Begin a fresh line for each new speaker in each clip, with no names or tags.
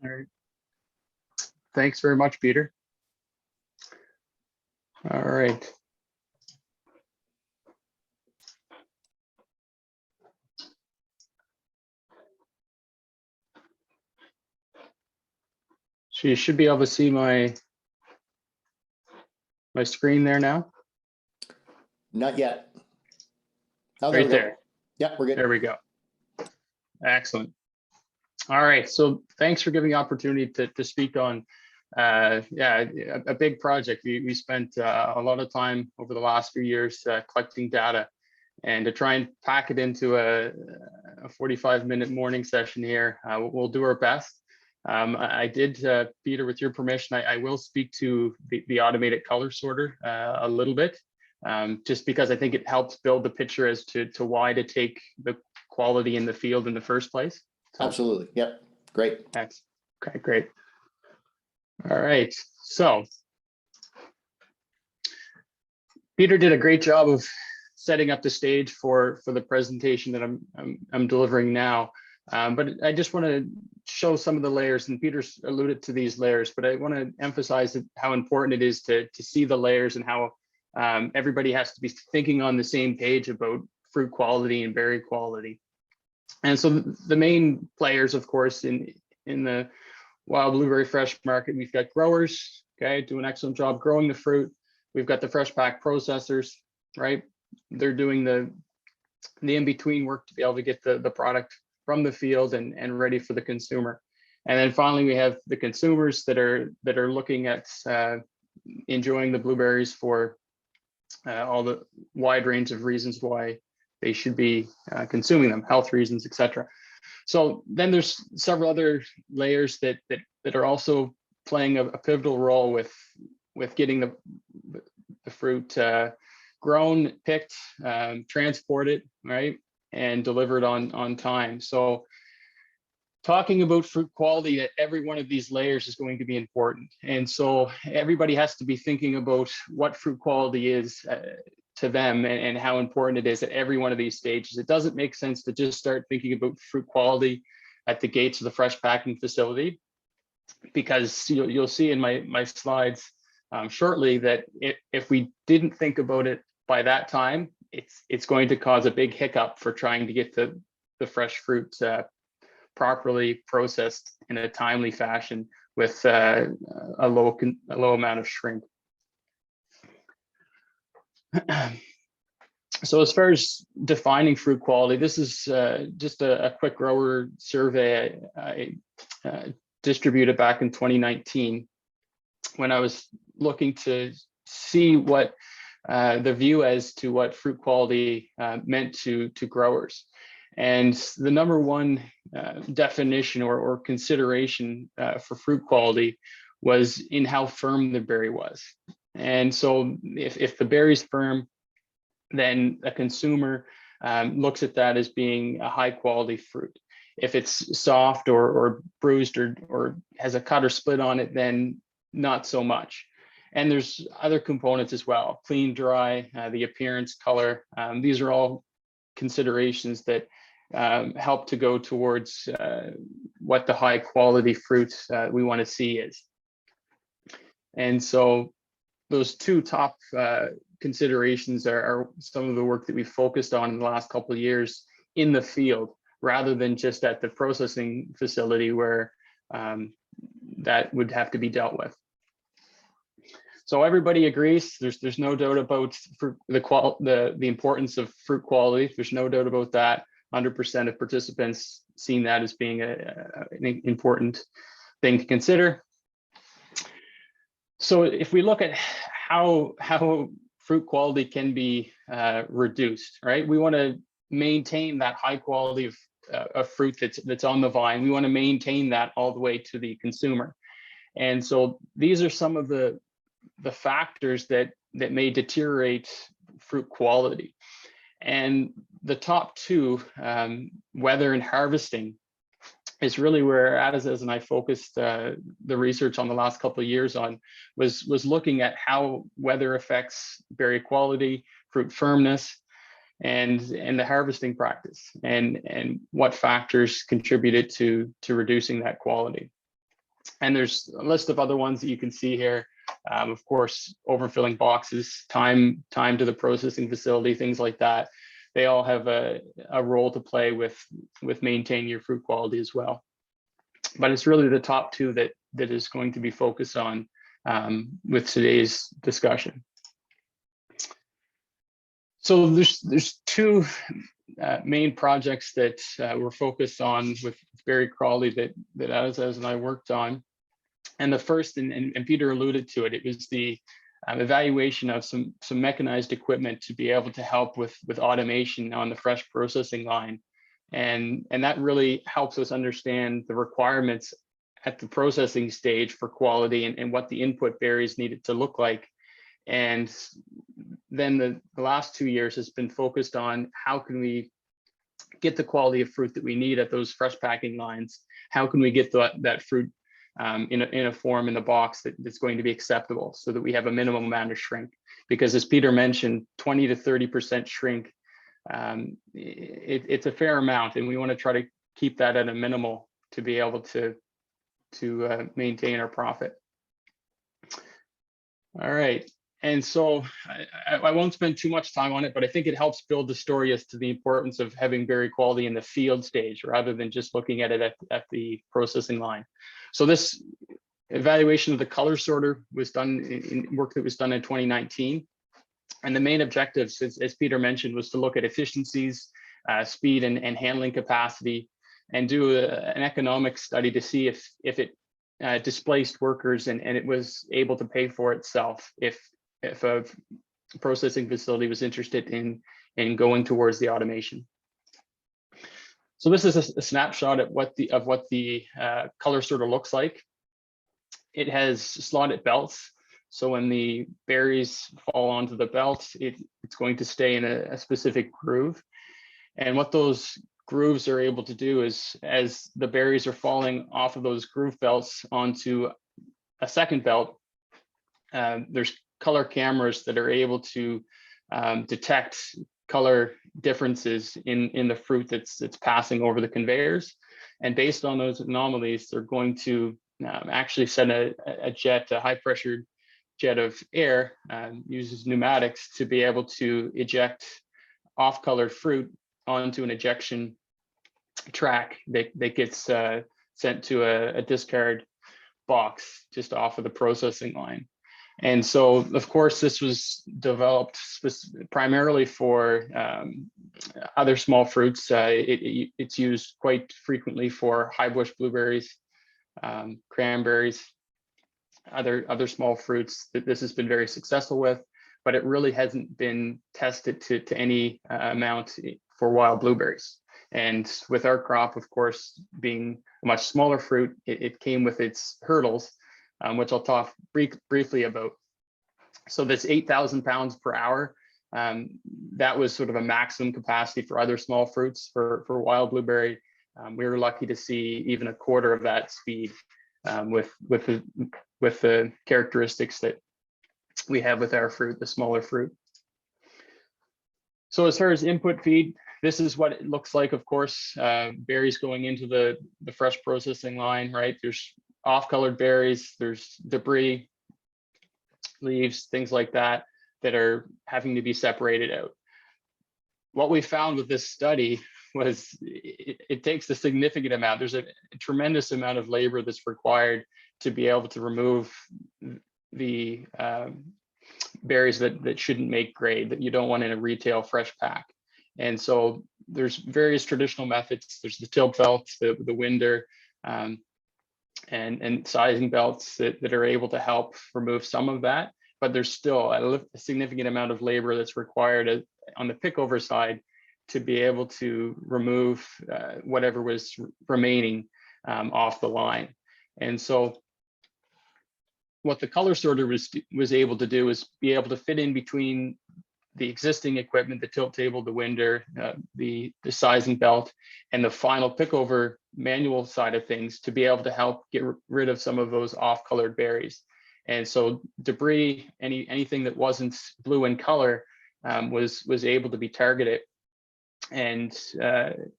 All right. Thanks very much, Peter. All right. So you should be able to see my screen there now.
Not yet. Oh,
Right there.
Yeah, we're good.
There we go. Excellent. All right. So thanks for giving the opportunity to speak on a big project. We spent a lot of time over the last few years collecting data, and to try and pack it into a 45-minute morning session here. We'll do our best. I did, Peter, with your permission, I will speak to the automated color sorter a little bit, just because I think it helps build the picture as to why to take the quality in the field in the first place. So,
absolutely. Yep. Great.
Okay, great. All right. So Peter did a great job of setting up the stage for the presentation that I'm delivering now. But I just want to show some of the layers, and Peter's alluded to these layers, but I want to emphasize how important it is to see the layers and how everybody has to be thinking on the same page about fruit quality and berry quality. And so the main players, of course, in the wild blueberry fresh market, we've got growers, okay, do an excellent job growing the fruit. We've got the fresh pack processors, right? They're doing the in-between work to be able to get the product from the field and ready for the consumer. And then finally, we have the consumers that are looking at enjoying the blueberries for all the wide range of reasons why they should be consuming them, health reasons, etc. So then there's several other layers that are also playing a pivotal role with getting the fruit grown, picked, transported, right, and delivered on time. So talking about fruit quality at every one of these layers is going to be important. And so everybody has to be thinking about what fruit quality is to them and how important it is at every one of these stages. It doesn't make sense to just start thinking about fruit quality at the gates of the fresh packing facility, because you'll see in my slides shortly that if we didn't think about it by that time, it's going to cause a big hiccup for trying to get the fresh fruit properly processed in a timely fashion with a low amount of shrink. So as far as defining fruit quality, this is just a quick grower survey I distributed back in 2019 when I was looking to see what the view as to what fruit quality meant to growers. And the number one definition or consideration for fruit quality was in how firm the berry was. And so if the berry's firm, then a consumer looks at that as being a high quality fruit. If it's soft or bruised or has a cut or split on it, then not so much. And there's other components as well: clean, dry, the appearance, color. These are all considerations that help to go towards what the high quality fruit we want to see is. And so those two top considerations are some of the work that we've focused on in the last couple of years in the field, rather than just at the processing facility where that would have to be dealt with. So everybody agrees. There's no doubt about the importance of fruit quality. There's no doubt about that. 100% of participants seen that as being an important thing to consider. So if we look at how fruit quality can be reduced, right? We want to maintain that high quality of fruit that's on the vine. We want to maintain that all the way to the consumer. And so these are some of the factors that may deteriorate fruit quality. And the top two, weather and harvesting, is really where Aitazaz and I focused the research on the last couple of years on, was looking at how weather affects berry quality, fruit firmness, and the harvesting practice, and what factors contributed to reducing that quality. And there's a list of other ones that you can see here. Of course, overfilling boxes, time to the processing facility, things like that. They all have a role to play with maintaining your fruit quality as well. But it's really the top two that is going to be focused on with today's discussion. So there's two main projects that we're focused on with berry quality that Aitazaz and I worked on. And the first, and Peter alluded to it, it was the evaluation of some mechanized equipment to be able to help with automation on the fresh processing line. And that really helps us understand the requirements at the processing stage for quality and what the input berries needed to look like. And then the last 2 years has been focused on how can we get the quality of fruit that we need at those fresh packing lines? How can we get that fruit in a form in the box that's going to be acceptable so that we have a minimum amount of shrink? Because as Peter mentioned, 20 to 30% shrink, it's a fair amount, and we want to try to keep that at a minimal to be able to maintain our profit. All right. And so I won't spend too much time on it, but I think it helps build the story as to the importance of having berry quality in the field stage rather than just looking at it at the processing line. So this evaluation of the color sorter was done in work that was done in 2019. And the main objectives, as Peter mentioned, was to look at efficiencies, speed and handling capacity, and do an economic study to see if it displaced workers and it was able to pay for itself if a processing facility was interested in going towards the automation. So this is a snapshot of what the color sorter looks like. It has slotted belts. So when the berries fall onto the belt, it's going to stay in a specific groove. And what those grooves are able to do is, as the berries are falling off of those groove belts onto a second belt, there's color cameras that are able to detect color differences in the fruit that's passing over the conveyors. And based on those anomalies, they're going to actually send a high pressure jet of air, uses pneumatics to be able to eject off-colored fruit onto an ejection track that gets sent to a discard box just off of the processing line. And so, of course, this was developed primarily for other small fruits. It's used quite frequently for high bush blueberries, cranberries, other small fruits that this has been very successful with, but it really hasn't been tested to any amount for wild blueberries. And with our crop, of course, being a much smaller fruit, it came with its hurdles, which I'll talk briefly about. So this 8,000 pounds per hour, that was sort of a maximum capacity for other small fruits. For wild blueberry, we were lucky to see even a quarter of that speed with the characteristics that we have with our fruit, the smaller fruit. So as far as input feed, this is what it looks like. Of course, berries going into the fresh processing line, right? There's off-colored berries, there's debris, leaves, things like that are having to be separated out. What we found with this study was it takes a significant amount. There's a tremendous amount of labor that's required to be able to remove the berries that shouldn't make grade, that you don't want in a retail fresh pack. And so there's various traditional methods. There's the tilt belts, the winder, and sizing belts that are able to help remove some of that, but there's still a significant amount of labor that's required on the pickover side to be able to remove whatever was remaining off the line. And so what the color sorter was able to do is be able to fit in between the existing equipment, the tilt table, the winder, the sizing belt, and the final pickover manual side of things to be able to help get rid of some of those off-colored berries. And so debris, anything that wasn't blue in color, was able to be targeted and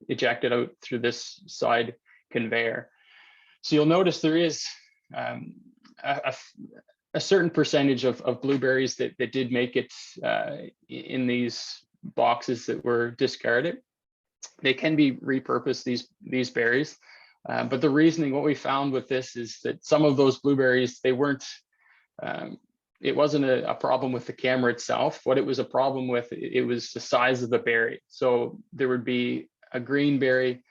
ejected out through this side conveyor. So you'll notice there is a certain percentage of blueberries that did make it in these boxes that were discarded. They can be repurposed, these berries. But the reasoning, what we found with this is that some of those blueberries, they weren't, it wasn't a problem with the camera itself. What it was a problem with, it was the size of the berry. So there would be a green berry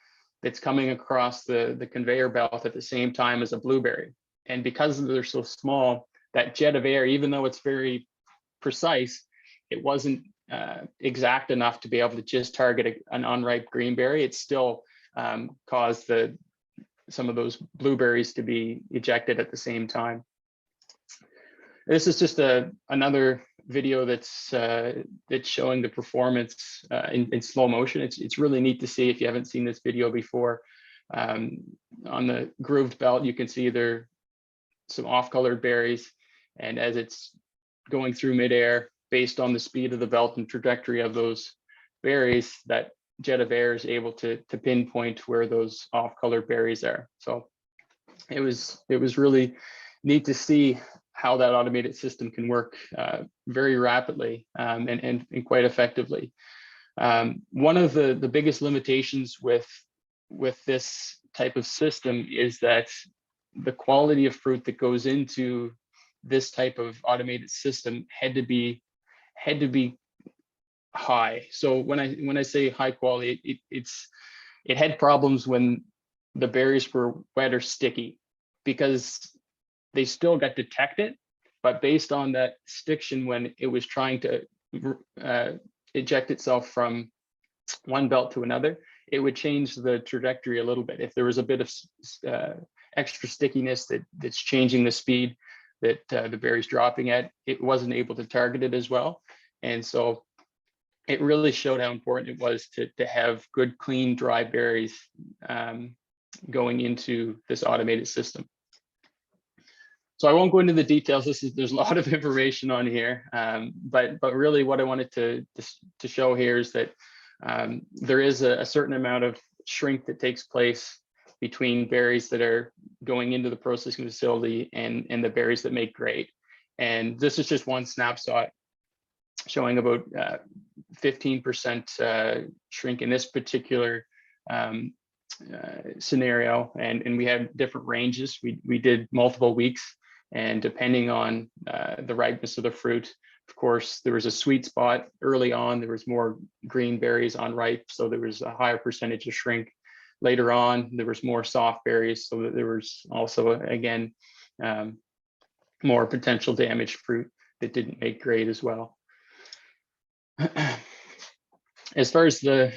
that's coming across the conveyor belt at the same time as a blueberry. And because they're so small, that jet of air, even though it's very precise, it wasn't exact enough to be able to just target an unripe green berry. It still caused some of those blueberries to be ejected at the same time. This is just another video that's showing the performance in slow motion. It's really neat to see if you haven't seen this video before. On the grooved belt, you can see there some off-colored berries, and as it's going through midair, based on the speed of the belt and trajectory of those berries, that jet of air is able to pinpoint where those off-colored berries are. So it was really neat to see how that automated system can work very rapidly and quite effectively. One of the biggest limitations with this type of system is that the quality of fruit that goes into this type of automated system had to be high. So when I say high quality, it had problems when the berries were wet or sticky, because they still got detected, but based on that stiction, when it was trying to eject itself from one belt to another, it would change the trajectory a little bit. If there was a bit of extra stickiness that's changing the speed that the berry's dropping at, it wasn't able to target it as well. And so it really showed how important it was to have good, clean, dry berries going into this automated system. So I won't go into the details. There's a lot of information on here, but really what I wanted to show here is that there is a certain amount of shrink that takes place between berries that are going into the processing facility and the berries that make grade. And this is just one snapshot showing about 15% shrink in this particular scenario. And we had different ranges. We did multiple weeks, and depending on the ripeness of the fruit, of course, there was a sweet spot early on. There was more green berries unripe, so there was a higher percentage of shrink. Later on, there was more soft berries, so that there was also, again, more potential damaged fruit that didn't make grade as well. As far as the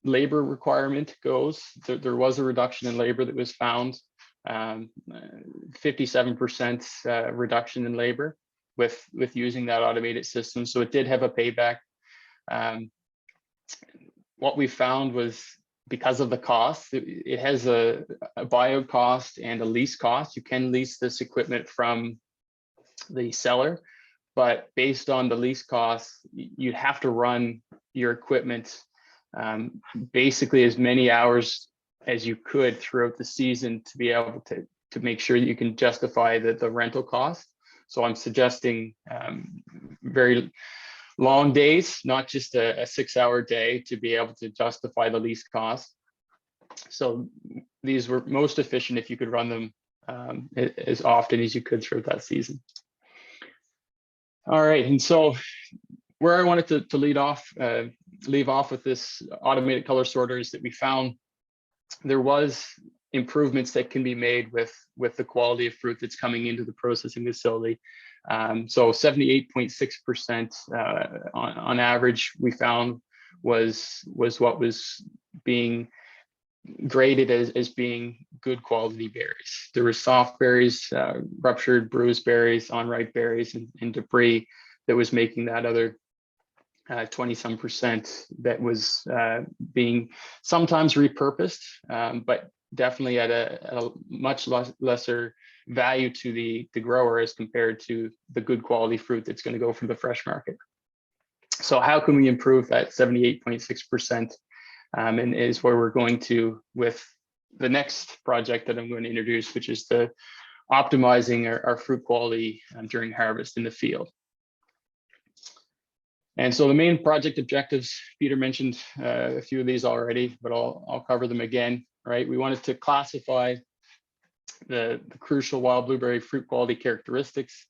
labor requirement goes, there was a reduction in labor that was found, 57% reduction in labor with using that automated system. So it did have a payback. What we found was, because of the cost, it has a buyout cost and a lease cost. You can lease this equipment from the seller, but based on the lease costs, you'd have to run your equipment basically as many hours as you could throughout the season to be able to make sure that you can justify the rental cost. So I'm suggesting very long days, not just a 6-hour day, to be able to justify the lease cost. So these were most efficient if you could run them as often as you could throughout that season. All right, and so where I wanted to leave off with this automated color sorter is that we found there was improvements that can be made with the quality of fruit that's coming into the processing facility. So 78.6% on average we found was what was being graded as being good quality berries. There were soft berries, ruptured, bruised berries, unripe berries, and debris that was making that other 20-some% that was being sometimes repurposed, but definitely at a much lesser value to the grower as compared to the good quality fruit that's going to go from the fresh market. So how can we improve that 78.6%? And is where we're going to with the next project that I'm going to introduce, which is the optimizing our fruit quality during harvest in the field. And so the main project objectives, Peter mentioned a few of these already, but I'll cover them again, right? We wanted to classify the crucial wild blueberry fruit quality characteristics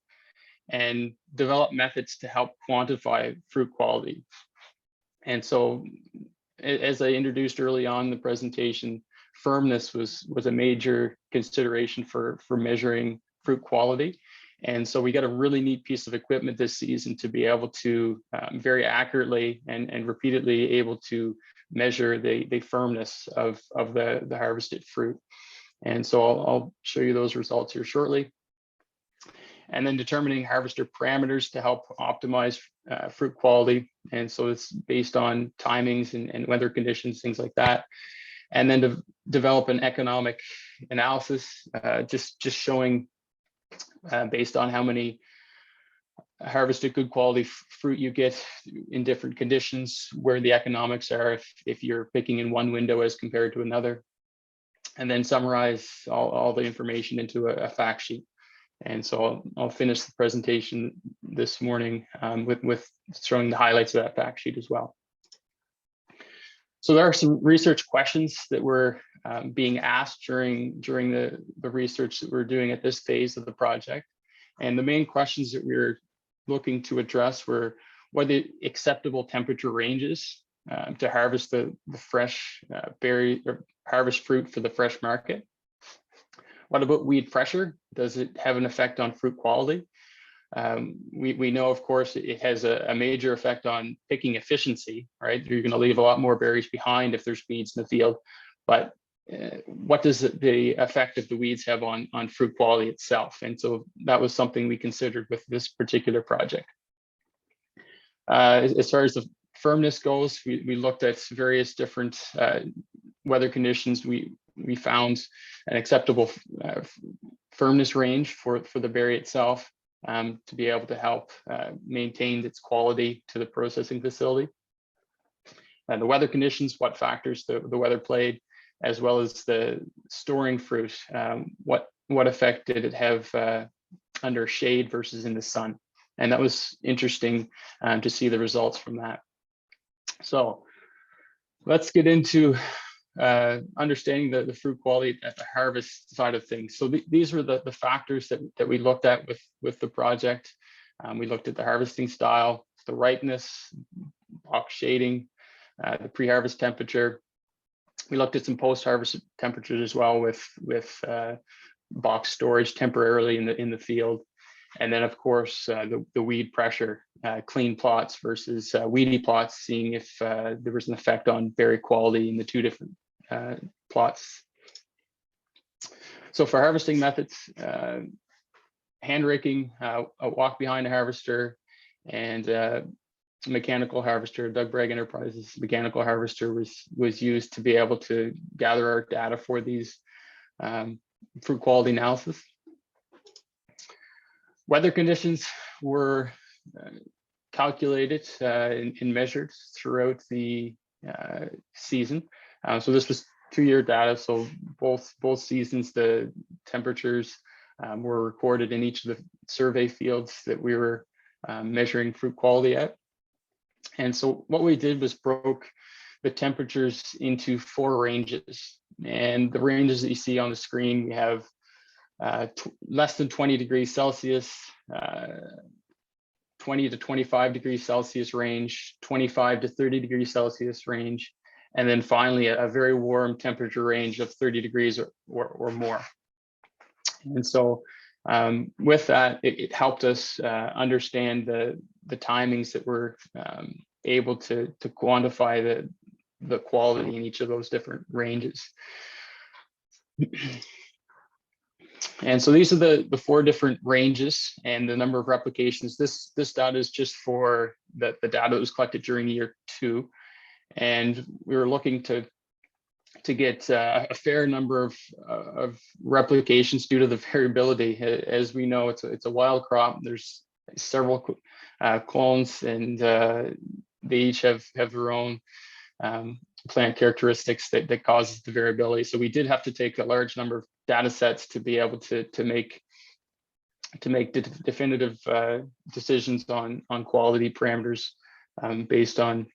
and develop methods to help quantify fruit quality. And so, as I introduced early on in the presentation, firmness was a major consideration for measuring fruit quality. And so we got a really neat piece of equipment this season to be able to very accurately and repeatedly able to measure the firmness of the harvested fruit. And so I'll show you those results here shortly. And then determining harvester parameters to help optimize fruit quality. And so it's based on timings and weather conditions, things like that. And then to develop an economic analysis, just showing based on how many harvested good quality fruit you get in different conditions, where the economics are if you're picking in one window as compared to another, and then summarize all the information into a fact sheet. And so I'll finish the presentation this morning with showing the highlights of that fact sheet as well. So there are some research questions that were being asked during the research that we're doing at this phase of the project. And the main questions that we were looking to address were what the acceptable temperature ranges to harvest the fresh berry or harvest fruit for the fresh market. What about weed pressure? Does it have an effect on fruit quality? We know, of course, it has a major effect on picking efficiency, right? You're going to leave a lot more berries behind if there's weeds in the field. But what does the effect of the weeds have on fruit quality itself? And so that was something we considered with this particular project. As far as the firmness goes, we looked at various different weather conditions. We found an acceptable firmness range for the berry itself to be able to help maintain its quality to the processing facility. And the weather conditions, what factors the weather played, as well as the storing fruit, what effect did it have under shade versus in the sun? And that was interesting to see the results from that. So let's get into understanding the fruit quality at the harvest side of things. So these were the factors that we looked at with the project. We looked at the harvesting style, the ripeness, box shading, the pre-harvest temperature. We looked at some post-harvest temperatures as well with box storage temporarily in the field. And then, of course, the weed pressure, clean plots versus weedy plots, seeing if there was an effect on berry quality in the two different plots. So for harvesting methods, hand raking, a walk behind a harvester, and mechanical harvester, Doug Bragg Enterprises mechanical harvester was used to be able to gather our data for these fruit quality analysis. Weather conditions were calculated and measured throughout the season. So this was 2-year data. So both seasons, the temperatures were recorded in each of the survey fields that we were measuring fruit quality at. And so what we did was broke the temperatures into 4 ranges. And the ranges that you see on the screen, we have less than 20 degrees Celsius, 20 to 25 degrees Celsius range, 25 to 30 degrees Celsius range, and then finally a very warm temperature range of 30 degrees or more. And so with that, it helped us understand the timings that we're able to quantify the quality in each of those different ranges. And so these are the 4 different ranges and the number of replications. This data is just for the data that was collected during year 2. And we were looking to get a fair number of replications due to the variability. As we know, it's a wild crop. There's several clones, and they each have their own plant characteristics that causes the variability. So we did have to take a large number of data sets to be able to make definitive decisions on quality parameters based on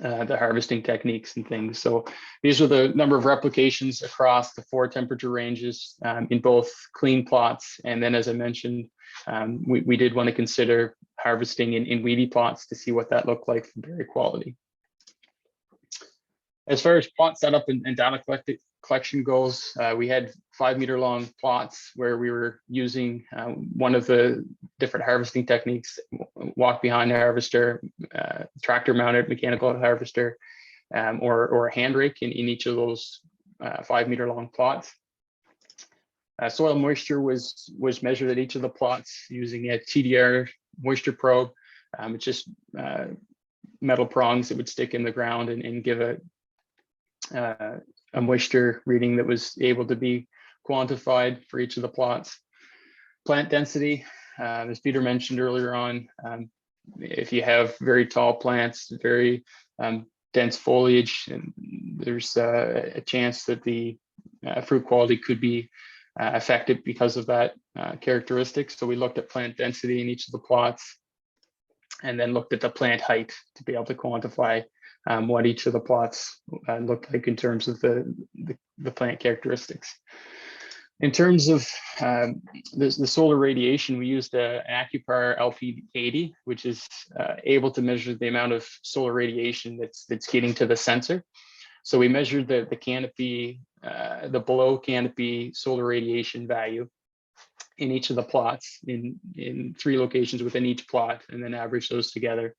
the harvesting techniques and things. So these are the number of replications across the 4 temperature ranges in both clean plots. And then, as I mentioned, we did want to consider harvesting in weedy plots to see what that looked like for berry quality. As far as plot setup and data collection goes, we had 5-meter long plots where we were using one of the different harvesting techniques, walk behind harvester, tractor mounted mechanical harvester, or a hand rake in each of those 5-meter long plots. Soil moisture was measured at each of the plots using a TDR moisture probe. It's just metal prongs that would stick in the ground and give a moisture reading that was able to be quantified for each of the plots. Plant density, as Peter mentioned earlier on, if you have very tall plants, very dense foliage, and there's a chance that the fruit quality could be affected because of that characteristic. So we looked at plant density in each of the plots and then looked at the plant height to be able to quantify what each of the plots looked like in terms of the plant characteristics. In terms of the solar radiation, we used an Acupar LP80, which is able to measure the amount of solar radiation that's getting to the sensor. So we measured the canopy, the below canopy solar radiation value in each of the plots in 3 locations within each plot, and then averaged those together.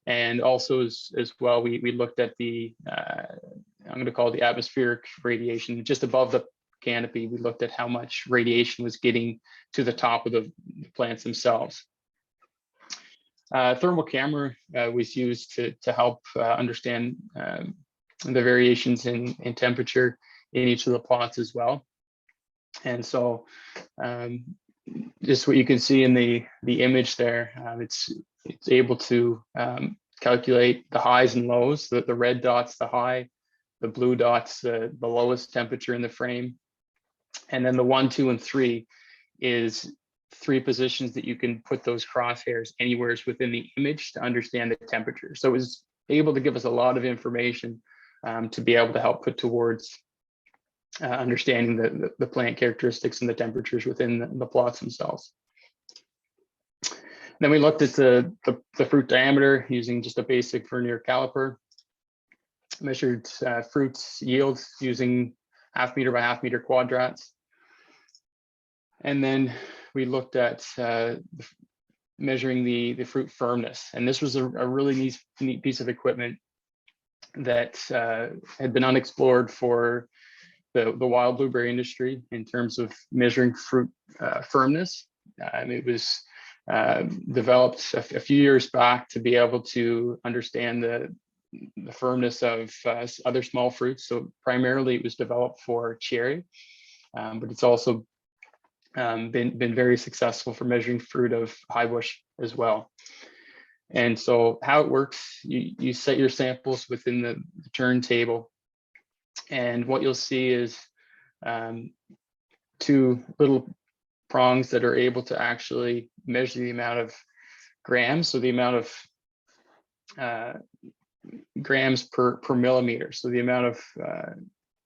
And also as well, we looked at the, I'm going to call it the atmospheric radiation just above the canopy. We looked at how much radiation was getting to the top of the plants themselves. Thermal camera was used to help understand the variations in temperature in each of the plots as well. And so just what you can see in the image there, it's able to calculate the highs and lows, the red dots, the high, the blue dots, the lowest temperature in the frame. And then the 1, 2, and 3 is 3 positions that you can put those crosshairs anywhere within the image to understand the temperature. So it was able to give us a lot of information to be able to help put towards understanding the plant characteristics and the temperatures within the plots themselves. Then we looked at the fruit diameter using just a basic vernier caliper, measured fruits yields using 1/2 meter by 1/2 meter quadrats. And then we looked at measuring the fruit firmness. And this was a really neat piece of equipment that had been unexplored for the wild blueberry industry in terms of measuring fruit firmness. It was developed a few years back to be able to understand the firmness of other small fruits. So primarily it was developed for cherry, but it's also been very successful for measuring fruit of high bush as well. And so how it works, you set your samples within the turntable, and what you'll see is 2 little prongs that are able to actually measure the amount of grams, so the amount of grams per millimeter, so the amount of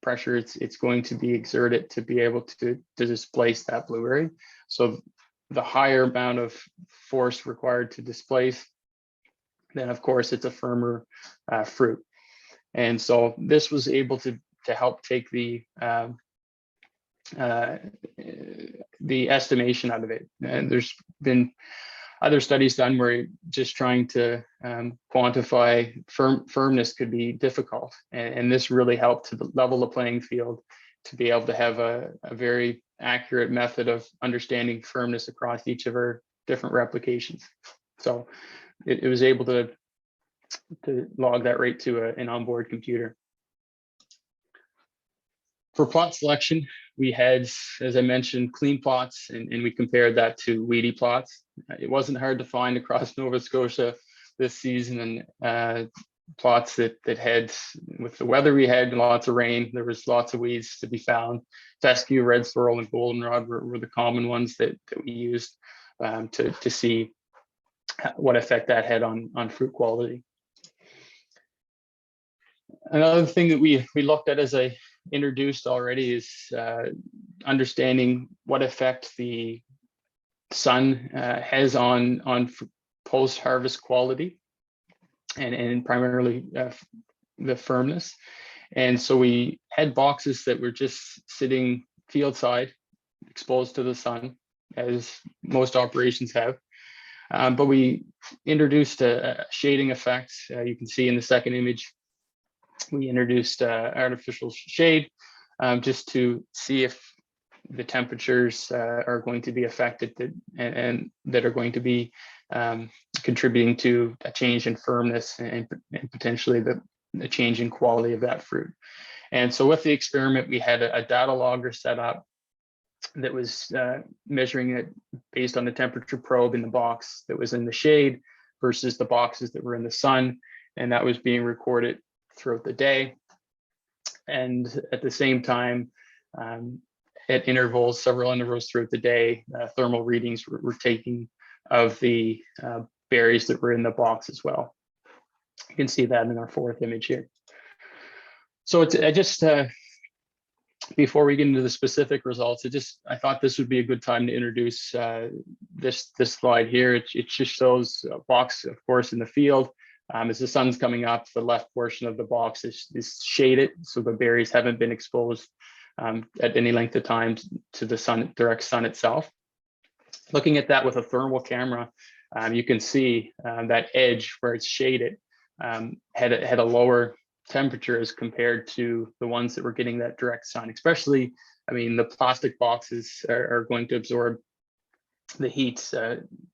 pressure it's going to be exerted to be able to displace that blueberry. So the higher amount of force required to displace, then of course it's a firmer fruit. And so this was able to help take the estimation out of it. And there's been other studies done where just trying to quantify firmness could be difficult. And this really helped to level the playing field to be able to have a very accurate method of understanding firmness across each of our different replications. So it was able to log that right to an onboard computer. For plot selection, we had, as I mentioned, clean plots, and we compared that to weedy plots. It wasn't hard to find across Nova Scotia this season, and plots that had, with the weather we had, lots of rain, there was lots of weeds to be found. Fescue, red sorrel, and goldenrod were the common ones that we used to see what effect that had on fruit quality. Another thing that we looked at, as I introduced already, is understanding what effect the sun has on post-harvest quality, and primarily the firmness. And so we had boxes that were just sitting field side, exposed to the sun, as most operations have. But we introduced a shading effect. You can see in the second image, we introduced artificial shade just to see if the temperatures are going to be affected and that are going to be contributing to a change in firmness and potentially the change in quality of that fruit. And so with the experiment, we had a data logger set up that was measuring it based on the temperature probe in the box that was in the shade versus the boxes that were in the sun. And that was being recorded throughout the day. And at the same time, at intervals, several intervals throughout the day, thermal readings were taken of the berries that were in the box as well. You can see that in our fourth image here. So I just, before we get into the specific results, I thought this would be a good time to introduce this slide here. It just shows a box, of course, in the field. As the sun's coming up, the left portion of the box is shaded, so the berries haven't been exposed at any length of time to the direct sun itself. Looking at that with a thermal camera, you can see that edge where it's shaded had a lower temperature as compared to the ones that were getting that direct sun. Especially, I mean, the plastic boxes are going to absorb the heat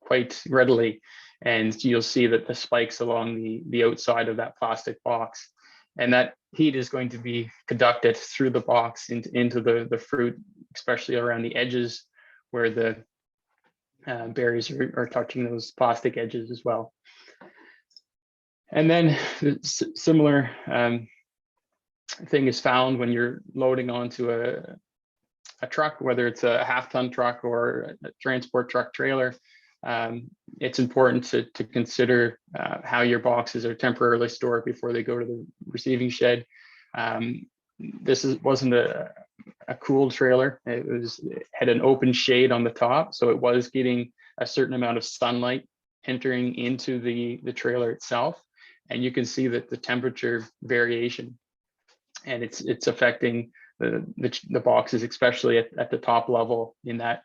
quite readily, and you'll see that the spikes along the outside of that plastic box, and that heat is going to be conducted through the box into the fruit, especially around the edges where the berries are touching those plastic edges as well. And then similar thing is found when you're loading onto a truck, whether it's a half-ton truck or a transport truck trailer. It's important to consider how your boxes are temporarily stored before they go to the receiving shed. This wasn't a cooled trailer. It had an open shade on the top, so it was getting a certain amount of sunlight entering into the trailer itself. And you can see that the temperature variation, and it's affecting the boxes, especially at the top level in that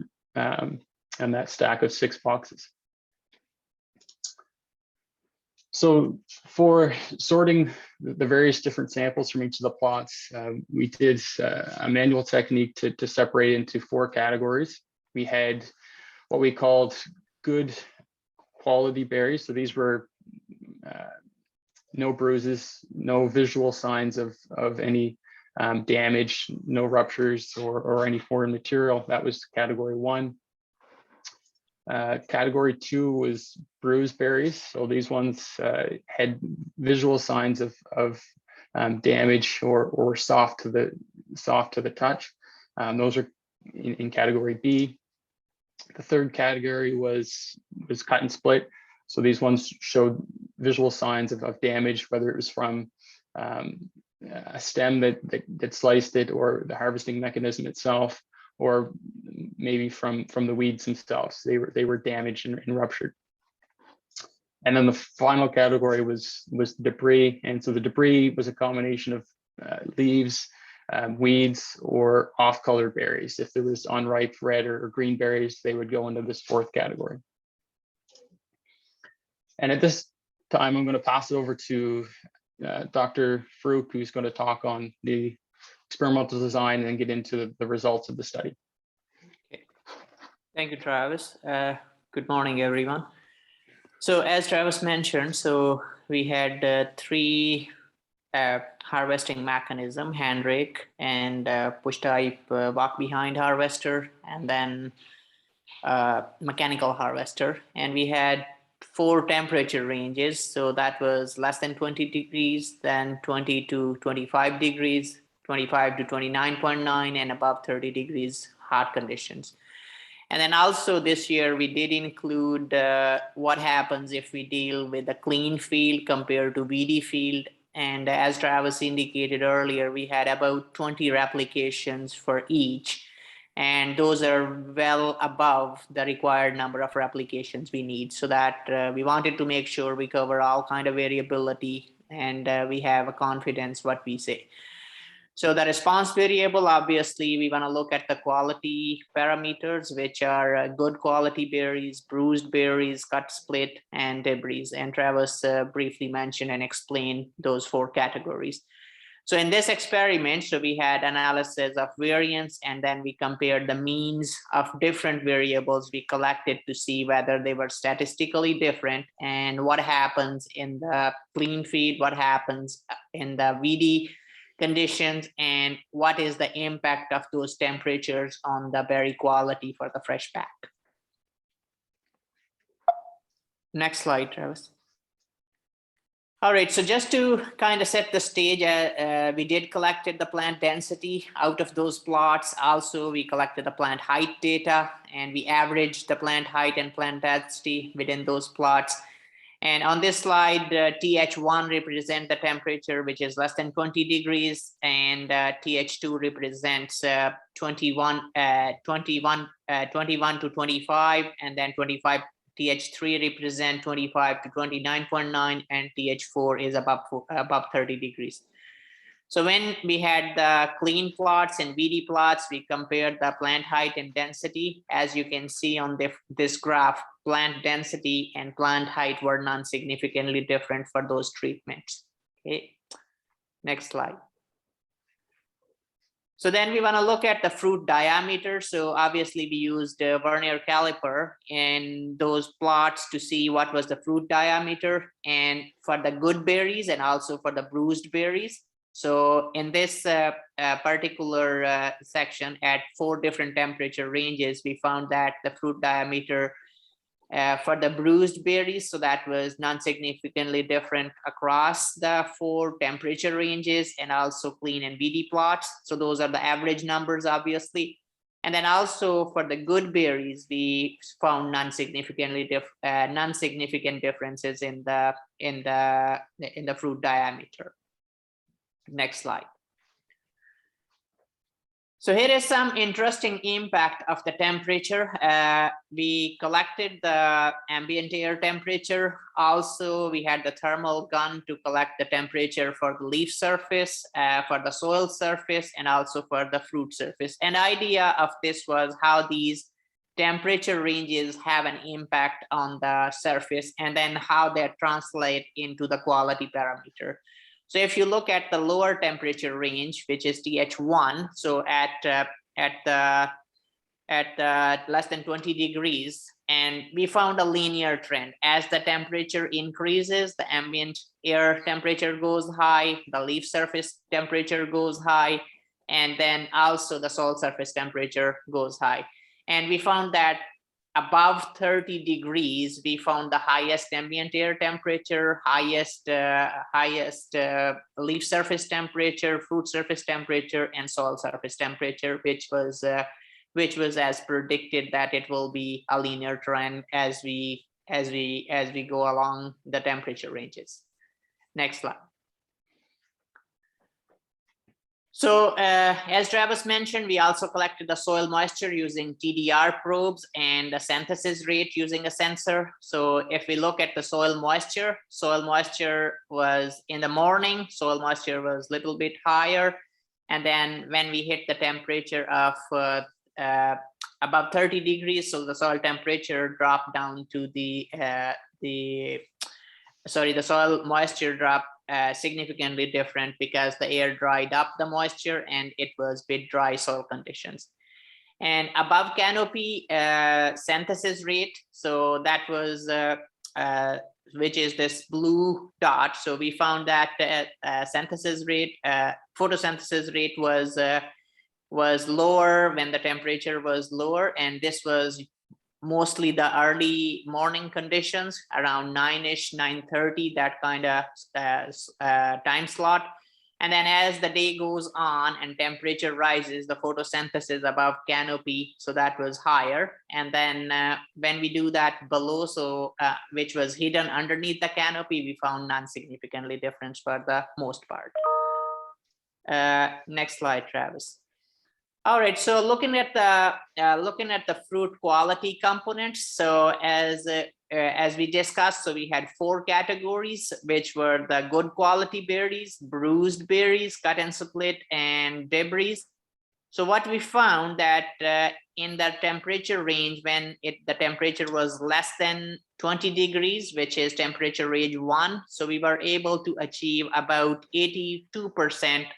stack of 6 boxes. So for sorting the various different samples from each of the plots, we did a manual technique to separate into 4 categories. We had what we called good quality berries. So these were no bruises, no visual signs of any damage, no ruptures or any foreign material. That was category 1. Category 2 was bruised berries. So these ones had visual signs of damage or soft to the touch. Those are in category B. The third category was cut and split. So these ones showed visual signs of damage, whether it was from a stem that sliced it, or the harvesting mechanism itself, or maybe from the weeds themselves. They were damaged and ruptured. And then the final category was debris. And so the debris was a combination of leaves, weeds, or off-color berries. If there was unripe red or green berries, they would go into this 4th category. And at this time, I'm going to pass it over to Dr. Farooq, who's going to talk on the experimental design and then get into the results of the study.
Okay. Thank you, Travis. Good morning, everyone. So as Travis mentioned, so we had 3 harvesting mechanism: hand rake and push type walk behind harvester, and then mechanical harvester. And we had 4 temperature ranges. So that was less than 20 degrees, then 20 to 25 degrees, 25 to 29.9, and above 30 degrees hot conditions. And then also this year we did include what happens if we deal with a clean field compared to VD field. And as Travis indicated earlier, we had about 20 replications for each. And those are well above the required number of replications we need. So that we wanted to make sure we cover all kind of variability and we have a confidence what we say. So the response variable, obviously, we want to look at the quality parameters, which are good quality berries, bruised berries, cut split, and debris. And Travis briefly mentioned and explained those 4 categories. So in this experiment, so we had analysis of variance, and then we compared the means of different variables we collected to see whether they were statistically different and what happens in the clean feed, what happens in the VD conditions, and what is the impact of those temperatures on the berry quality for the fresh pack. Next slide, Travis. All right, so just to kind of set the stage, we did collected the plant density out of those plots. Also, we collected the plant height data, and we averaged the plant height and plant density within those plots. And on this slide, TH1 represents the temperature, which is less than 20 degrees, and TH2 represents 21 to 25, and then 25. TH3 represent 25 to 29.9, and TH4 is above 30 degrees. So when we had the clean plots and VD plots, we compared the plant height and density. As you can see on this graph, plant density and plant height were non-significantly different for those treatments. Okay, next slide. So then we want to look at the fruit diameter. So obviously we used a vernier caliper in those plots to see what was the fruit diameter, and for the good berries and also for the bruised berries. So in this particular section at 4 different temperature ranges, we found that the fruit diameter for the bruised berries, so that was non-significantly different across the 4 temperature ranges, and also clean and VD plots. So those are the average numbers, obviously. And then also for the good berries, we found non-significant differences in the fruit diameter. Next slide. So here is some interesting impact of the temperature. We collected the ambient air temperature. Also, we had the thermal gun to collect the temperature for the leaf surface, for the soil surface, and also for the fruit surface. An idea of this was how these temperature ranges have an impact on the surface, and then how they translate into the quality parameter. So if you look at the lower temperature range, which is TH1, so at less than 20 degrees, and we found a linear trend. As the temperature increases, the ambient air temperature goes high, the leaf surface temperature goes high, and then also the soil surface temperature goes high. And we found that above 30 degrees, we found the highest ambient air temperature, highest leaf surface temperature, fruit surface temperature, and soil surface temperature, which was as predicted that it will be a linear trend as we go along the temperature ranges. Next slide. So as Travis mentioned, we also collected the soil moisture using TDR probes and the synthesis rate using a sensor. So if we look at the soil moisture was in the morning, soil moisture was a little bit higher. And then when we hit the temperature of above 30 degrees, so the soil temperature dropped down to the soil moisture dropped significantly different because the air dried up the moisture and it was bit dry soil conditions. And above canopy synthesis rate, so that was which is this blue dot. So we found that synthesis rate, photosynthesis rate was lower when the temperature was lower, and this was mostly the early morning conditions around 9-ish, 9:30, that kind of time slot. And then as the day goes on and temperature rises, the photosynthesis above canopy, so that was higher. And then when we do that below, so which was hidden underneath the canopy, we found non-significantly different for the most part. Next slide, Travis. All right, so looking at the fruit quality components. So as we discussed, so we had 4 categories, which were the good quality berries, bruised berries, cut and split, and debris. So what we found that in the temperature range, when the temperature was less than 20 degrees, which is temperature range 1, so we were able to achieve about 82%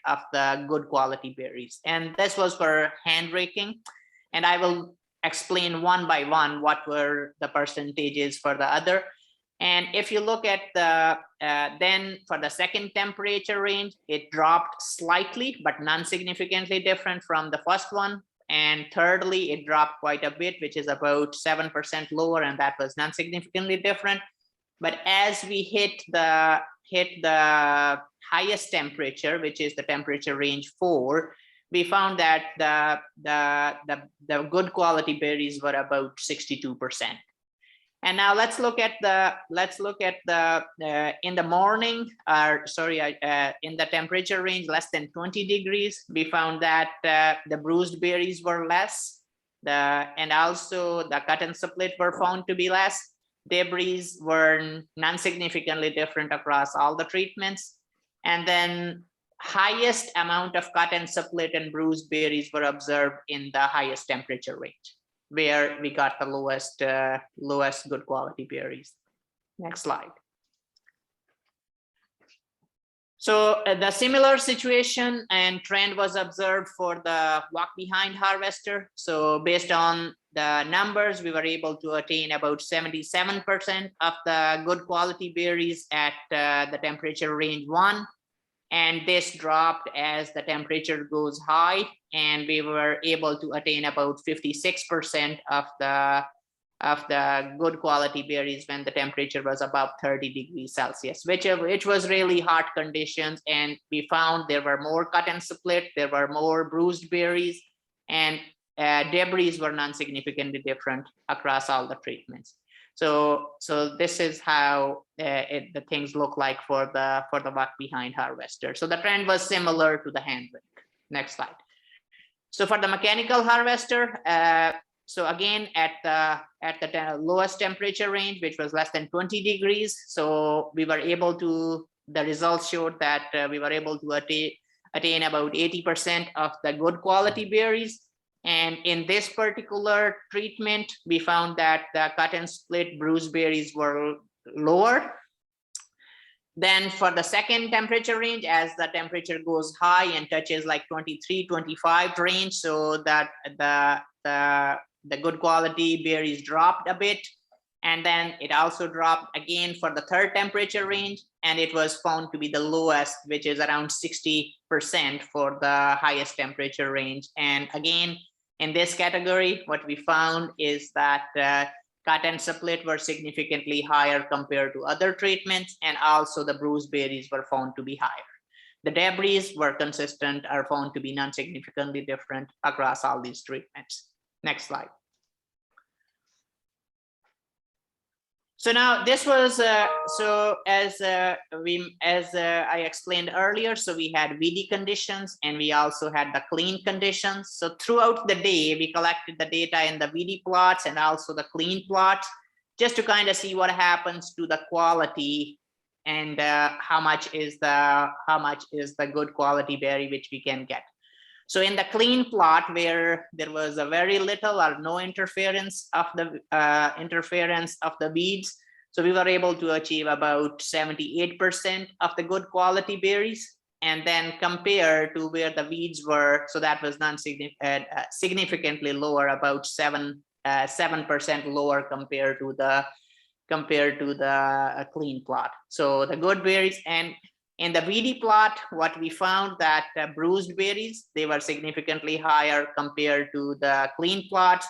of the good quality berries. And this was for Handbraking. And I will explain one by one what were the percentages for the other. And if you look at the, then for the second temperature range, it dropped slightly, but non-significantly different from the first one. And thirdly, it dropped quite a bit, which is about 7% lower, and that was non-significantly different. But as we hit the highest temperature, which is the temperature range 4, we found that the good quality berries were about 62%. And now let's look at the in the morning, in the temperature range less than 20 degrees, we found that the bruised berries were less, and also the cut and split were found to be less. Debris were non-significantly different across all the treatments. And then highest amount of cut and split and bruised berries were observed in the highest temperature range, where we got the lowest good quality berries. Next slide. So the similar situation and trend was observed for the walk behind harvester. So based on the numbers, we were able to attain about 77% of the good quality berries at the temperature range 1. And this dropped as the temperature goes high, and we were able to attain about 56% of the good quality berries when the temperature was above 30 degrees Celsius, which was really hot conditions. And we found there were more cut and split, there were more bruised berries, and debris were non-significantly different across all the treatments. So this is how the things look like for the walk behind harvester. So the trend was similar to the Handbrake. Next slide. So for the mechanical harvester, so again at the lowest temperature range, which was less than 20 degrees, so we were able to, the results showed that we were able to attain about 80% of the good quality berries. And in this particular treatment, we found that the cut and split bruised berries were lower. Then for the second temperature range, as the temperature goes high and touches like 23, 25 range, so that the good quality berries dropped a bit. And then it also dropped again for the third temperature range, and it was found to be the lowest, which is around 60% for the highest temperature range. And again, in this category, what we found is that cut and split were significantly higher compared to other treatments, and also the bruised berries were found to be higher. The debris were consistent, are found to be non-significantly different across all these treatments. Next slide. So now this was as I explained earlier, so we had VD conditions and we also had the clean conditions. So throughout the day, we collected the data in the VD plots and also the clean plots, just to kind of see what happens to the quality and how much is the good quality berry which we can get. So in the clean plot, where there was a very little or no interference of the weeds, so we were able to achieve about 78% of the good quality berries. And then compared to where the weeds were, so that was significantly lower, about 7% lower compared to the clean plot. So the good berries, and in the VD plot, what we found that bruised berries, they were significantly higher compared to the clean plots.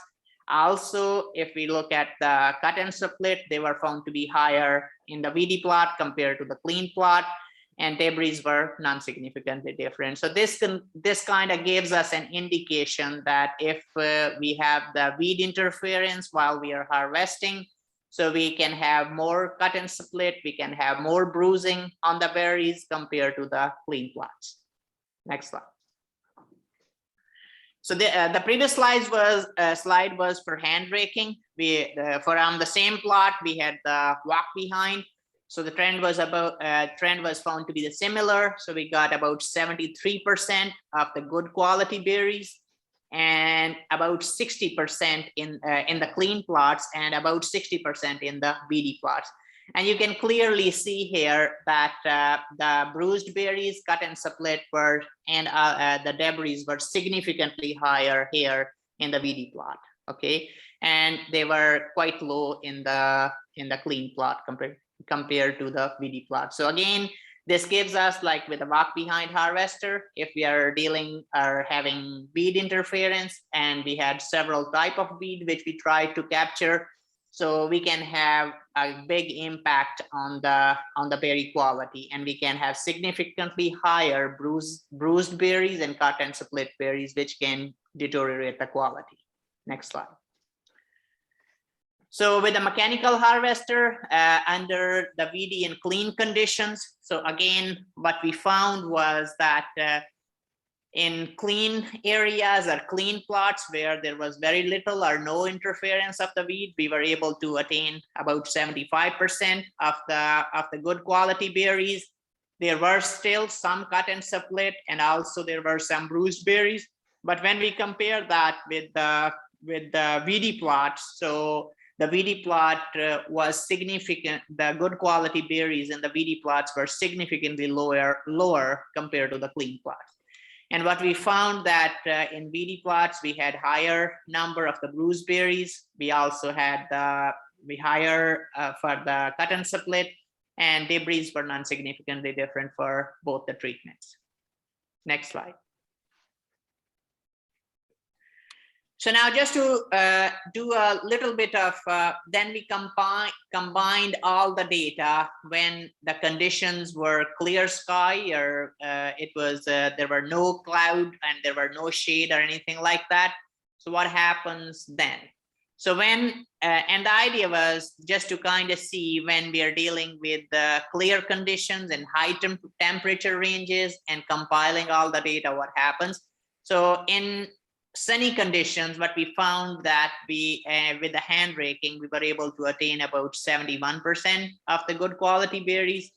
Also, if we look at the cut and split, they were found to be higher in the VD plot compared to the clean plot, and debris were non-significantly different. So this kind of gives us an indication that if we have the weed interference while we are harvesting, so we can have more cut and split, we can have more bruising on the berries compared to the clean plots. Next slide. So the previous slide was for handraking. For on the same plot, we had the walk behind. So the trend was found to be similar. So we got about 73% of the good quality berries, and about 60% in the clean plots, and about 60% in the BD plots. And you can clearly see here that the bruised berries, cut and split and the debris were significantly higher here in the VD plot. Okay, and they were quite low in the clean plot compared to the VD plot. So again, this gives us, like with a walk behind harvester, if we are dealing or having weed interference, and we had several type of weed which we tried to capture, so we can have a big impact on the berry quality, and we can have significantly higher bruised berries and cut and split berries, which can deteriorate the quality. Next slide. So with a mechanical harvester under the VD and clean conditions, so again, what we found was that in clean areas or clean plots where there was very little or no interference of the weed, we were able to attain about 75% of the good quality berries. There were still some cut and split, and also there were some bruised berries. But when we compare that with the VD plots, so the VD plot was significant. The good quality berries in the VD plots were significantly lower compared to the clean plots. And what we found that in VD plots, we had higher number of the bruised berries. We also had higher for the cut and split, and debris were non-significantly different for both the treatments. Next slide. So now just to do a little bit of, then we combined all the data when the conditions were clear sky, or it was there were no cloud and there were no shade or anything like that. So what happens then? So when, and the idea was just to kind of see when we are dealing with the clear conditions and high temperature ranges and compiling all the data, what happens. So in sunny conditions, what we found that we, with the hand raking, we were able to attain about 71% of the good quality berries,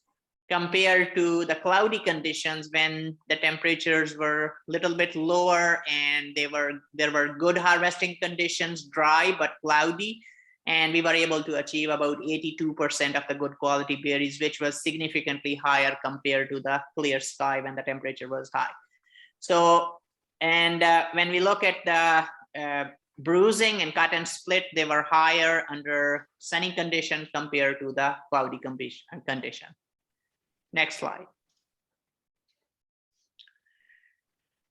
compared to the cloudy conditions when the temperatures were a little bit lower and there were good harvesting conditions, dry but cloudy, and we were able to achieve about 82% of the good quality berries, which was significantly higher compared to the clear sky when the temperature was high. So, and when we look at the bruising and cut and split, they were higher under sunny conditions compared to the cloudy condition. Next slide.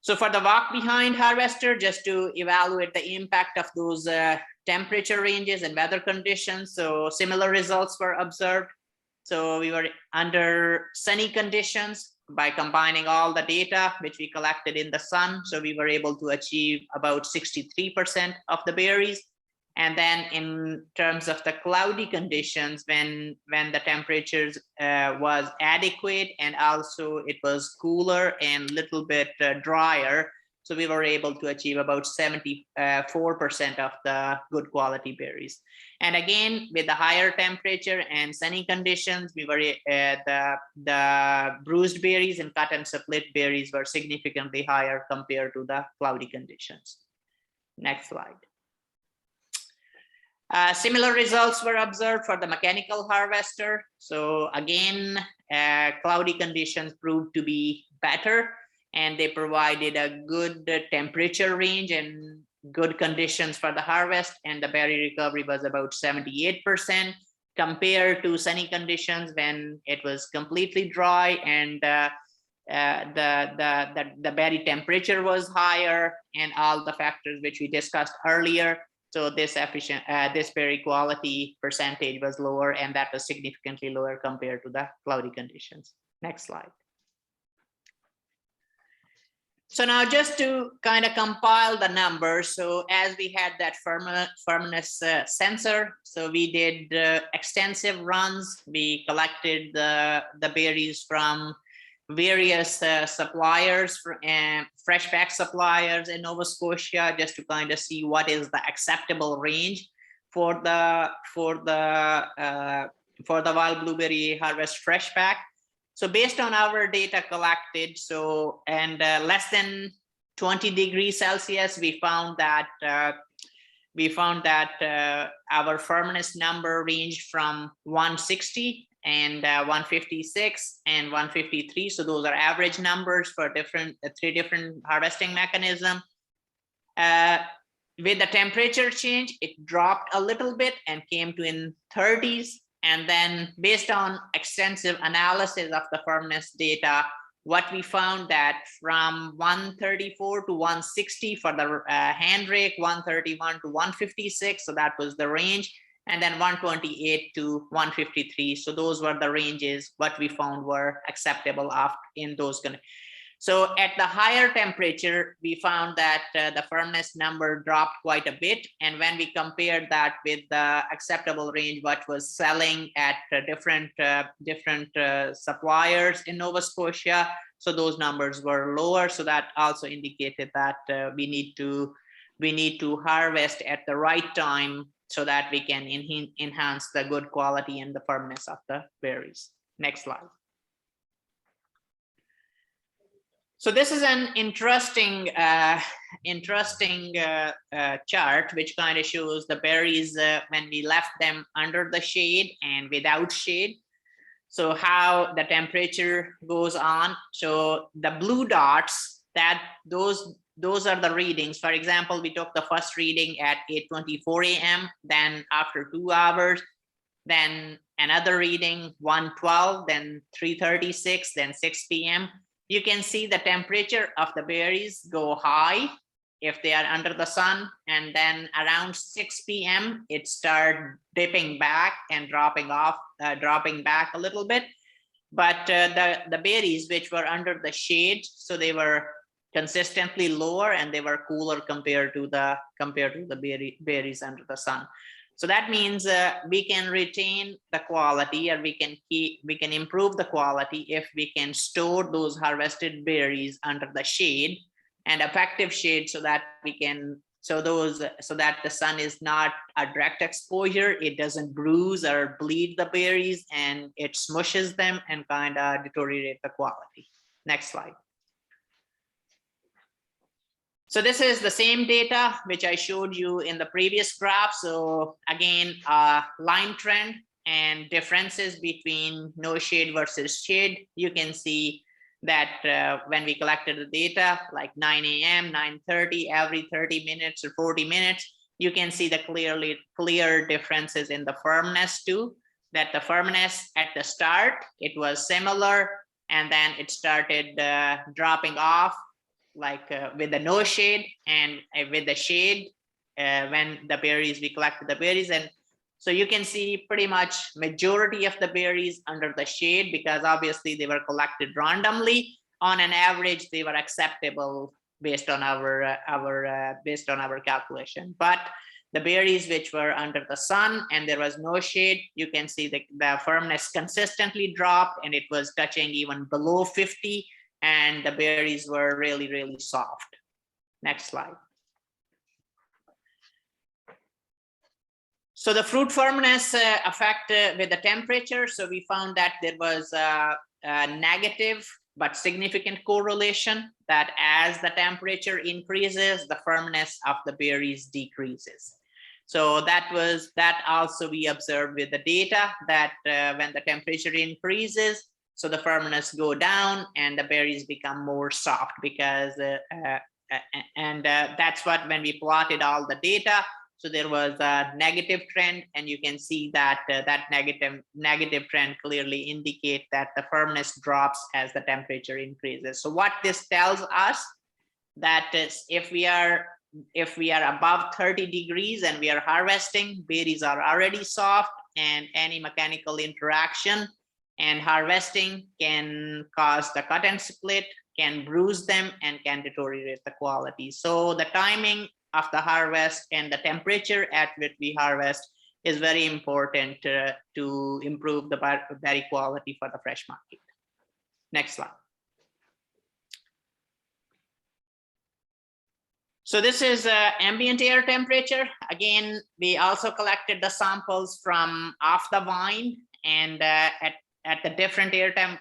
So for the walk behind harvester, just to evaluate the impact of those temperature ranges and weather conditions, so similar results were observed. So we were under sunny conditions. By combining all the data which we collected in the sun, so we were able to achieve about 63% of the berries. And then in terms of the cloudy conditions, when the temperatures was adequate and also it was cooler and little bit drier, so we were able to achieve about 74% of the good quality berries. And again, with the higher temperature and sunny conditions, we were the bruised berries and cut and split berries were significantly higher compared to the cloudy conditions. Next slide. Similar results were observed for the mechanical harvester. So again, cloudy conditions proved to be better, and they provided a good temperature range and good conditions for the harvest, and the berry recovery was about 78% compared to sunny conditions when it was completely dry and the berry temperature was higher, and all the factors which we discussed earlier. So this berry quality percentage was lower, and that was significantly lower compared to the cloudy conditions. Next slide. So now just to kind of compile the numbers. So as we had that firmness sensor, so we did extensive runs. We collected the berries from various suppliers and fresh pack suppliers in Nova Scotia, just to kind of see what is the acceptable range for the wild blueberry harvest fresh pack. So based on our data collected, so and less than 20 degrees Celsius, we found that our firmness number ranged from 160 and 156 and 153. So those are average numbers for three different harvesting mechanisms. With the temperature change, it dropped a little bit and came to in 30s. And then based on extensive analysis of the firmness data, what we found that from 134 to 160 for the hand rake, 131 to 156, so that was the range, and then 128 to 153. So those were the ranges what we found were acceptable in those conditions. So at the higher temperature, we found that the firmness number dropped quite a bit. And when we compared that with the acceptable range, what was selling at different suppliers in Nova Scotia, so those numbers were lower. So that also indicated that we need to harvest at the right time so that we can enhance the good quality and the firmness of the berries. Next slide. So this is an interesting chart, which kind of shows the berries when we left them under the shade and without shade. So how the temperature goes on. So the blue dots, those are the readings. For example, we took the first reading at 8:24 a.m. Then after 2 hours, then another reading 1:12, then 3:36, then 6 p.m. You can see the temperature of the berries go high if they are under the sun, and then around 6 p.m. it starts dipping back and dropping back a little bit. But the berries which were under the shade, so they were consistently lower and they were cooler compared to the berries under the sun. So that means we can retain the quality, or we can improve the quality if we can store those harvested berries under the shade and effective shade, so that so that the sun is not a direct exposure. It doesn't bruise or bleed the berries, and it smushes them and kind of deteriorate the quality. Next slide. So this is the same data which I showed you in the previous graph. So again, line trend and differences between no shade versus shade. You can see that when we collected the data, like 9 a.m., 9:30, every 30 minutes or 40 minutes, you can see the clear differences in the firmness too. That the firmness at the start, it was similar, and then it started dropping off, like with the no shade, and with the shade when we collected the berries. And so you can see pretty much majority of the berries under the shade, because obviously they were collected randomly. On an average, they were acceptable based on our calculation. But the berries which were under the sun and there was no shade, you can see the firmness consistently dropped, and it was touching even below 50. And the berries were really, really soft. Next slide. So the fruit firmness effect with the temperature. So we found that there was a negative but significant correlation, that as the temperature increases, the firmness of the berries decreases. So that also we observed with the data, that when the temperature increases, so the firmness go down and the berries become more soft, because that's what, when we plotted all the data, so there was a negative trend, and you can see that that negative trend clearly indicate that the firmness drops as the temperature increases. So what this tells us, that is, if we are if we are above 30 degrees and we are harvesting, berries are already soft, and any mechanical interaction and harvesting can cause the cut and split, can bruise them, and can deteriorate the quality. So the timing of the harvest and the temperature at which we harvest is very important to improve the berry quality for the fresh market. Next slide. So this is ambient air temperature. Again, we also collected the samples from off the vine, and at the different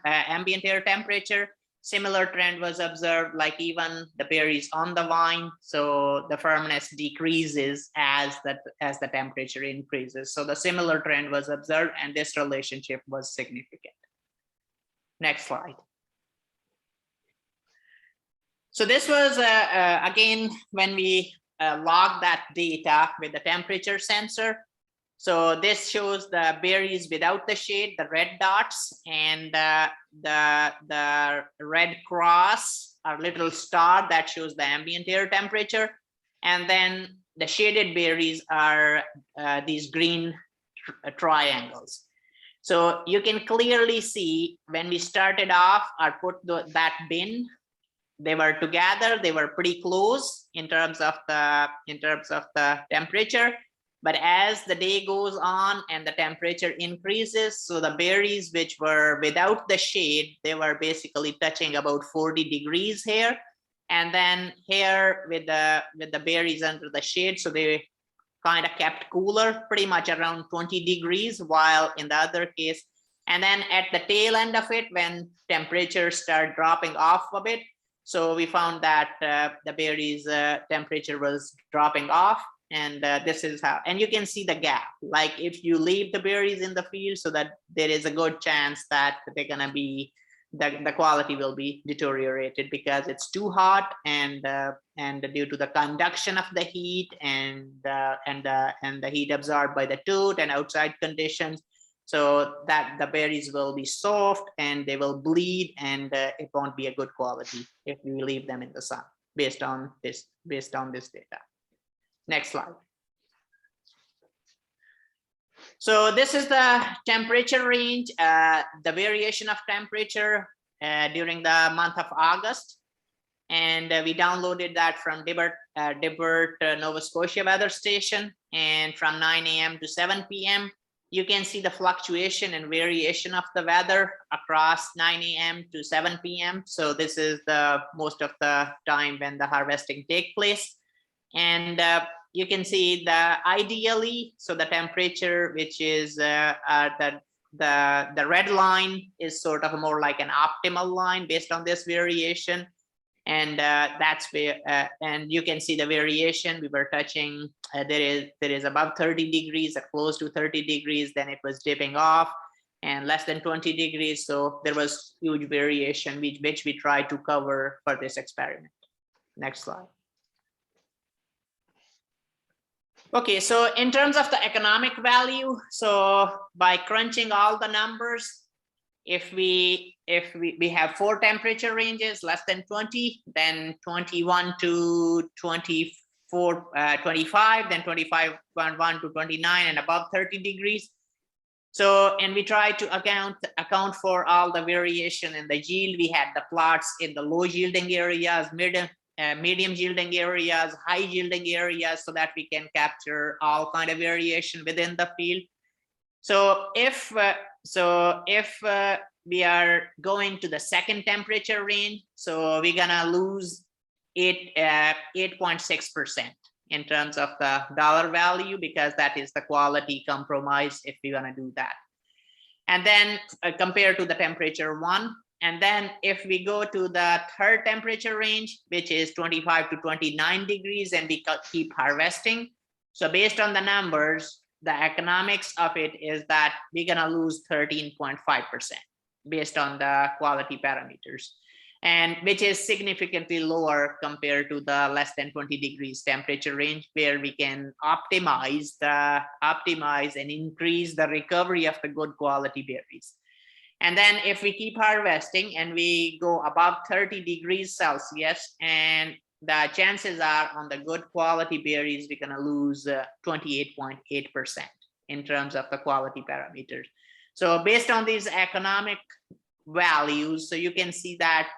ambient air temperature, similar trend was observed, like even the berries on the vine. So the firmness decreases as the temperature increases. So the similar trend was observed, and this relationship was significant. Next slide. So this was, again, when we logged that data with the temperature sensor. So this shows the berries without the shade, the red dots, and the red cross, a little star that shows the ambient air temperature. And then the shaded berries are these green triangles. So you can clearly see when we started off or put that bin, they were together, they were pretty close in terms of the temperature. But as the day goes on and the temperature increases, so the berries which were without the shade, they were basically touching about 40 degrees here. And then here with the berries under the shade, so they kind of kept cooler, pretty much around 20 degrees, while in the other case, and then at the tail end of it, when temperatures start dropping off a bit, so we found that the berries temperature was dropping off. And this is how, and you can see the gap, like if you leave the berries in the field, so that there is a good chance that they're gonna be, the quality will be deteriorated because it's too hot, and due to the conduction of the heat and the heat absorbed by the toot and outside conditions, so that the berries will be soft and they will bleed, and it won't be a good quality if we leave them in the sun based on this data. Next slide. So this is the temperature range, the variation of temperature during the month of August. And we downloaded that from Dibert, Nova Scotia weather station. And from 9 a.m. to 7 p.m., you can see the fluctuation and variation of the weather across 9 a.m. to 7 p.m. So this is the most of the time when the harvesting takes place. And you can see the ideally, so the temperature, which is the red line, is sort of more like an optimal line based on this variation. And that's where, and you can see the variation. We were touching, there is above 30 degrees, close to 30 degrees, then it was dipping off, and less than 20 degrees. So there was huge variation, which we tried to cover for this experiment. Next slide. Okay, so in terms of the economic value, so by crunching all the numbers, if we have 4 temperature ranges, less than 20, then 21 to 24, 25, then 25.1 to 29, and above 30 degrees. So, and we try to account for all the variation in the yield. We had the plots in the low yielding areas, medium yielding areas, high yielding areas, so that we can capture all kind of variation within the field. So if we are going to the second temperature range, so we're gonna lose 8.6% in terms of the dollar value, because that is the quality compromise if we're gonna do that. And then compared to the temperature 1. And then if we go to the third temperature range, which is 25 to 29 degrees, and we keep harvesting. So based on the numbers, the economics of it is that we're gonna lose 13.5% based on the quality parameters, and which is significantly lower compared to the less than 20 degrees temperature range, where we can optimize and increase the recovery of the good quality berries. And then if we keep harvesting and we go above 30 degrees Celsius, and the chances are on the good quality berries, we're going to lose 28.8% in terms of the quality parameters. So based on these economic values, so you can see that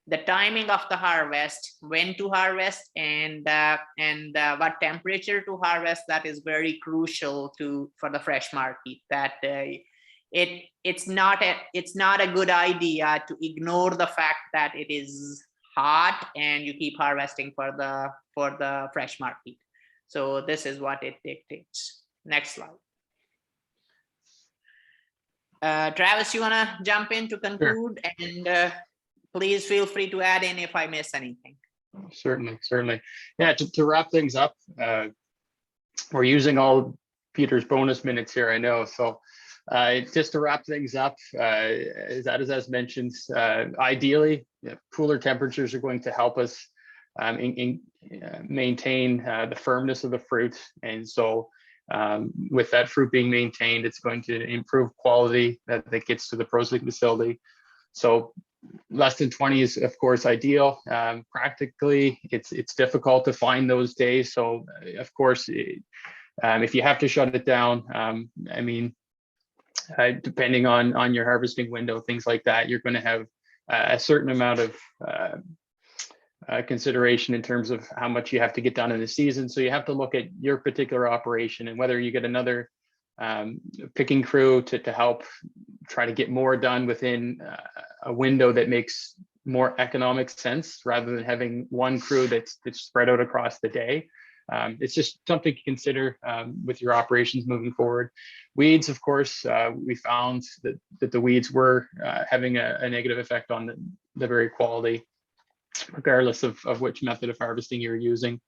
the timing of the harvest, when to harvest, and what temperature to harvest, that is very crucial for the fresh market. That it's not a good idea to ignore the fact that it is hot and you keep harvesting for the fresh market. So this is what it dictates. Next slide. Travis, you want to jump in to conclude? Sure. And please feel free to add in if I miss anything.
Certainly. Yeah, to wrap things up, we're using all Peter's bonus minutes here, I know. So just to wrap things up, as Aitazaz mentioned, ideally, cooler temperatures are going to help us maintain the firmness of the fruit. And so with that fruit being maintained, it's going to improve quality that gets to the processing facility. So less than 20 is, of course, ideal. Practically, it's difficult to find those days. So, of course, if you have to shut it down, I mean, depending on your harvesting window, things like that, you're going to have a certain amount of consideration in terms of how much you have to get done in the season. So you have to look at your particular operation and whether you get another picking crew to help try to get more done within a window that makes more economic sense rather than having one crew that's spread out across the day. It's just something to consider with your operations moving forward. Weeds, of course, we found that the weeds were having a negative effect on the berry quality, regardless of which method of harvesting you're using.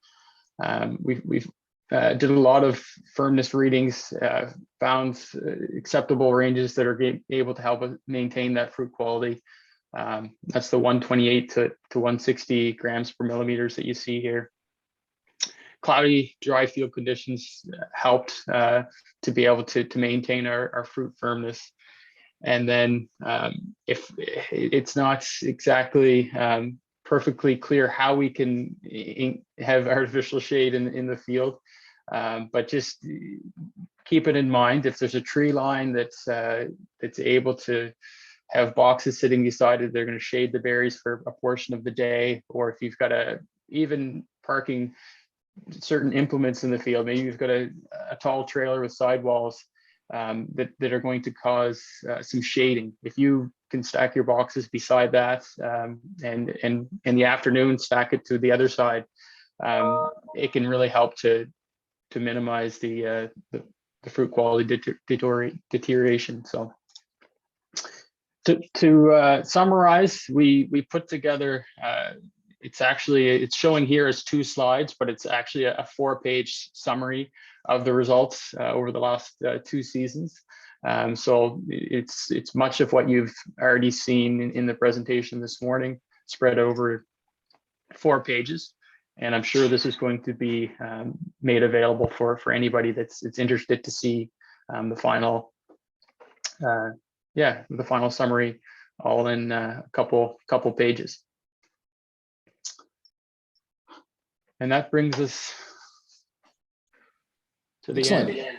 We've did a lot of firmness readings, found acceptable ranges that are able to help us maintain that fruit quality. That's the 128 to 160 grams per millimeters that you see here. Cloudy, dry field conditions helped to be able to maintain our fruit firmness. And then if it's not exactly perfectly clear how we can have artificial shade in the field, but just keep it in mind. If there's a tree line that's able to have boxes sitting beside it, they're going to shade the berries for a portion of the day. Or if you've got even parking certain implements in the field, maybe you've got a tall trailer with sidewalls that are going to cause some shading. If you can stack your boxes beside that and in the afternoon stack it to the other side, it can really help to minimize the fruit quality deterioration. So to summarize, we put together it's showing here as 2 slides, but it's actually a 4-page summary of the results over the last 2 seasons. So it's much of what you've already seen in the presentation this morning, spread over 4 pages. And I'm sure this is going to be made available for anybody that's interested to see the final summary, all in a couple pages. And that brings us to the end.